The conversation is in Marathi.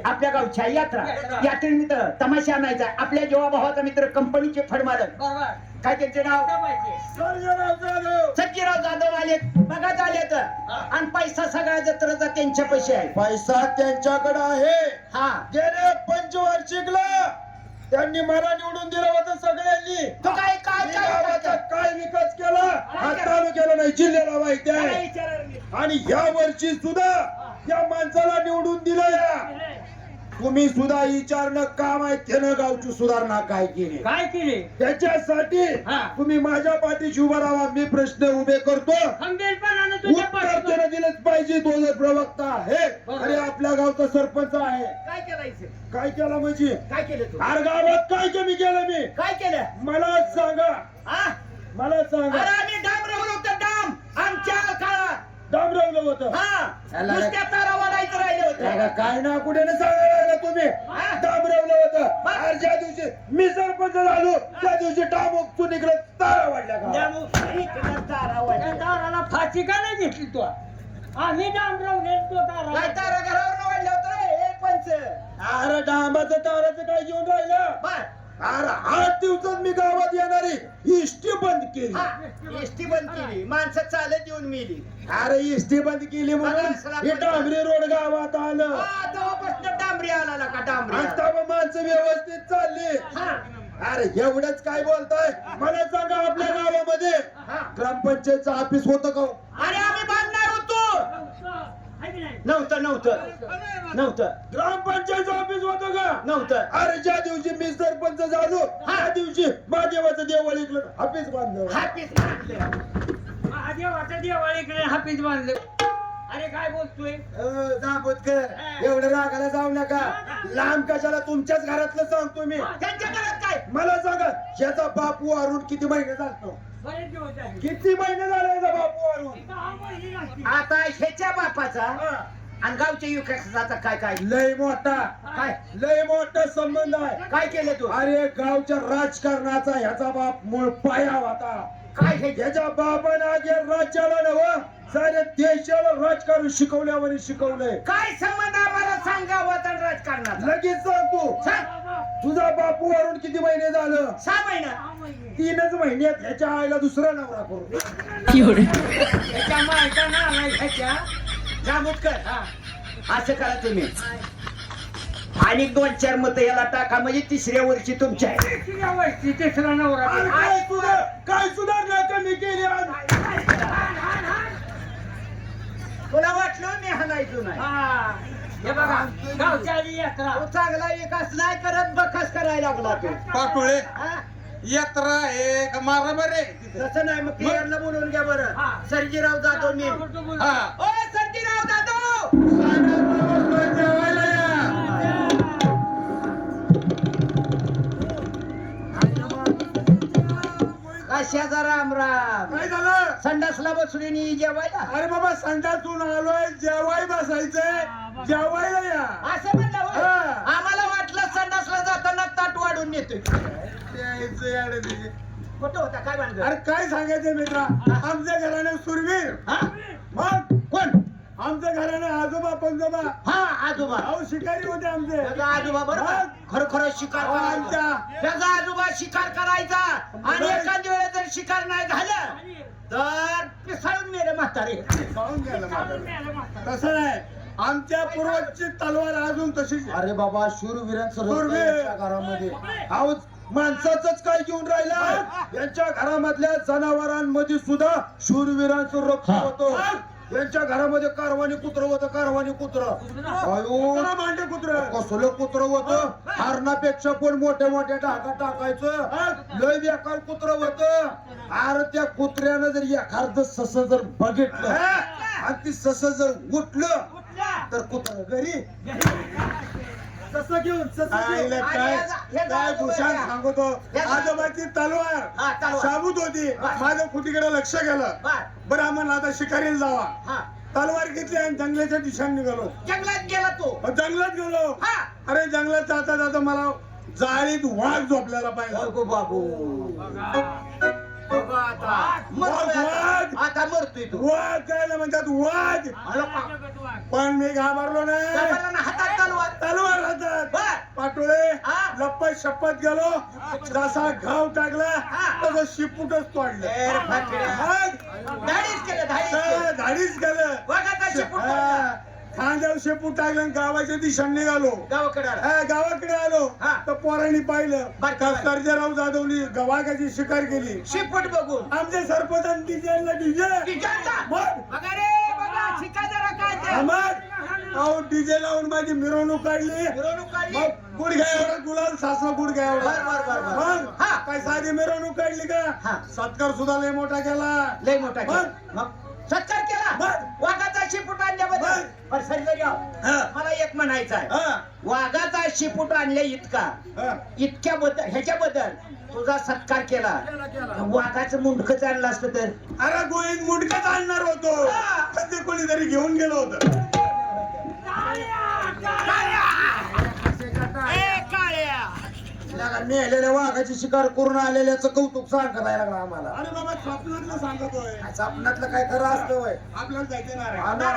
आपल्या गावच्या यात्रेनिमित्त तमाशा आणायचा. आपल्या जीवाभावाचा मित्र कंपनीचे फडमालक काय त्यांचे नाव सज्जीराव जाधव आले बघत आले तर आणि पैसा सगळा जत्राचा त्यांच्या पैसे आहे. पैसा त्यांच्याकडे आहे. हा गेले पंचवार्षिकला त्यांनी मला निवडून दिलं होतं सगळ्यांनी. तो काय काय विकास केला हा तालुक्याला नाही जिल्ह्याला माहिती आहे. आणि ह्या वर्षी सुद्धा त्या माणसाला निवडून दिलं या. तुम्ही सुद्धा विचारणं काम आहे त्यानं गावची सुधारणा काय केली त्याच्यासाठी तुम्ही माझ्या पाठीशी उभा राहा. मी प्रश्न उभे करतो उत्तर त्यानं दिलंच पाहिजे. तो जर प्रवक्ता आहे आणि आपल्या गावचा सरपंच आहे. काय करायचं काय केलं म्हणजे काय केलं तू अरे गावात काय कमी केलं मी काय केलं मला सांगा मला सांगा. अरे आम्ही डाम रवलं होतं डाम आमच्या काळात डाम रवलं होतं. नुसत्या तारा वाढायचं राहिलं होतं. काय ना कुठे सांगायला लागला तुम्ही डाम रवलं होतं. अरे ज्या दिवशी मी सरपंच झालो त्या दिवशी डाम उपसून इकडे तारा वाढल्या का तारा वाढल्या ताराला फाशी का नाही घेतली तू आम्ही डाम रवले तो तारा काय तारा घरावर वाढल्या होतं रे हे पंच. अरे डांबाचं ताराचं काय घेऊन राहिलं. अरे 8 दिवसात मी गावात येणारी इष्टी बंद केली. एसटी बंद केली माणसं चालत येऊन मिली. अरे इष्टी बंद केली म्हणून हे डांबरी रोड गावात आलं. तेव्हापासून डांबरी आला का डांबरी आता मग माणसं व्यवस्थित चालली. अरे एवढंच काय बोलताय मला सांगा आपल्या गावामध्ये ग्रामपंचायतचं ऑफिस होतं का. अरे आम्ही बांधणार होतो नव्हतं ग्रामपंचायतचं ऑफिस होतं का नव्हतं. अरे ज्या दिवशी मी सरपंच झालो त्या दिवशी महादेवाचं देवळ इकडं ऑफिस बांधलं. महादेवाच्या देवाळीकडे हापीस बांधले. अरे काय बोलतोय दाबोदकर एवढं रागाला जाऊ नका. लांब कशाला तुमच्याच घरातलं सांगतो मी. त्यांच्या घरात काय मला सांगा ह्याचा बापू अरुण किती महिने झालतो. बरेच दिवस झाले. किती महिने झाले याचा बापू अरुण. 10 महिने लागतील. आता ह्याच्या बापाचा आणि गावच्या युकाचा काय लय मोठा संबंध आहे. काय केलं तू अरे गावच्या राजकारणाचा ह्याचा बाप मूळ पाया होता. काय हे ह्याच्या बापाने आगे राज्याला नव्ह सारे देशाला राजकारण शिकवलंय. काय संबंध आम्हाला सांगावं तर राजकारणाचा लगेच सांगतो. तुझा बापू अरुण किती महिने झालं. 6 महिना 10 महिने. 3च महिन्यात ह्याच्या आईला दुसरा नवरा करू. त्याच्या मायकानं आलाय ह्याच्या. जामुतकर असं करा तुम्ही आणि 2-4 मत याला टाका म्हणजे 3ऱ्या वर्षी तुमच्या आहे. तिसऱ्या वर्षी तिसरा नवरा. काय सुधारणा कमी केली आज. तुला वाटलं मी हाणायचो नाही. हा. हे बघा गावच्या यात्रा तो चांगला विकास नाही करत बकस करायला लागला तो. पाटोळे हा? यात्रा आहे का मारा बरे तसं नाही मग क्लिअरला बोलून घ्या बरं. हा. सर्जीराव जाधव मी हा ओ सर्जीराव जाधव कशाचा राम राम काय झालं. संडासला बसली जेवायला अरे बाबा संडासून आलोय जेवाय बसायचंय जेवायला या. असं म्हणलं होय? हा. आम्हाला वाटलं संडासला जाताना ताट वाढून नेतोय. द्यायचं याडे दिले. कुठं होता काय म्हणलं अरे काय सांगायचं मित्रा आमच्या घराने सुरवीर. हा? मग कोण आमच्या घराने आजोबा पंजोबा हा आजोबा अहो शिकारी होते आमचे. त्याचा आजोबा बरोबर खरोखर शिकार करायचा. त्याचा आजोबा शिकार करायचा आणि एखाद्या वेळेस जर शिकार नाही झालं तर पिसाळून मेले म्हातारे. खाऊन गेलं माझं. तसं नाही आमच्या पूर्वजची तलवार अजून तशीच. अरे बाबा शूरवीरांचं रक्त शूरवीर. यांच्या घरामध्ये अहो माणसाच काय घेऊन राहिला. यांच्या घरामधल्या जनावरांमध्ये सुद्धा शूरवीरांचं रक्त होतं. यांच्या घरामध्ये कारवानी कुत्र होतं. अयो मांडे कुत्र कसलं कुत्र होतं. हरणापेक्षा पण मोठ्या ढाका टाकायचं. लय बेकार कुत्र होतं. अरे त्या कुत्र्यानं जर एखादं सस जर बघितलं आणि ती सस जर उठलं तर कुत्र घरी कसं घेऊन काय भूषण सांगतो. आजोबाची हा, तलवार तलवार. शाबूत होती. माझ्या खुटीकडे लक्ष गेलं. बरं आम्हाला आता शिकारीला जावा. हा तलवार घेतली आणि जंगलाच्या दिशेने निघालो. जंगलात गेला तो. जंगलात गेलो. हा अरे जंगलात जाता जाता मला जाळीत वाघ झोपलेला पाहिजे. अगो बाबू बघा आता मरतोय आता. आता मरतोय तो. वाघ काय म्हणतात वाघ. पण मी घाबरलो नाही. हातात तलवार तलवार लप्पत शपथ गेलो जसा घाव टाकला तसं शिपूटच तोडलं धाडीच केलं धाडीच धाडीच गेलं वाघाचा शेपूट तोडला. खांद्यावर शेपूट टाकलं आणि गावाच्या दिशेने निघालो गावाकडे आला. गावाकडे आलो हा. तर पोरांनी पाहिलं बरं, का बरं. सर्जेराव जाधवनी गवागाची शिकार केली शेपूट बघून आमच्या सरपंचांनी डिझेलला डीजे डिझेलचा? मग बघा रे बघा शिका जरा काय ते. मग अहो डीजे लावून माझी मिरवणूक काढली मिरवणूक काढली. मग गुडघ्या एवढा गुलाल सासला गुडघ्या एवढा बर, बर, बर, बर. मग हा. काय साधी मिरवणूक काढली हा. का सत्कार सुद्धा लय मोठा केला लय मोठा केला. मग? मग सत्कार केला मग? वाघाचा शेपूट आणल्याबद्दल मग? पण सर्जेराव, हा. मला एक म्हणायचं आहे हा, वाघाचा शेपूट आणले इतका हा. इतक्याबद्दल ह्याच्याबद्दल तुझा सत्कार केला वाघाचं मुंडकं चाललं असतं तर अरे गोविंद मुडकच आणणार होतो हा. पण ते कोणीतरी घेऊन गेलं होतं मेलेल्या वाघाची शिकार करून आलेल्याचं कौतुक सांगत आहे लागला आम्हाला अरे बाबा स्वप्नातलं सांगतोय स्वप्नातलं काय खरं असतं वय आपल्याला जायचं नाही आम्हाला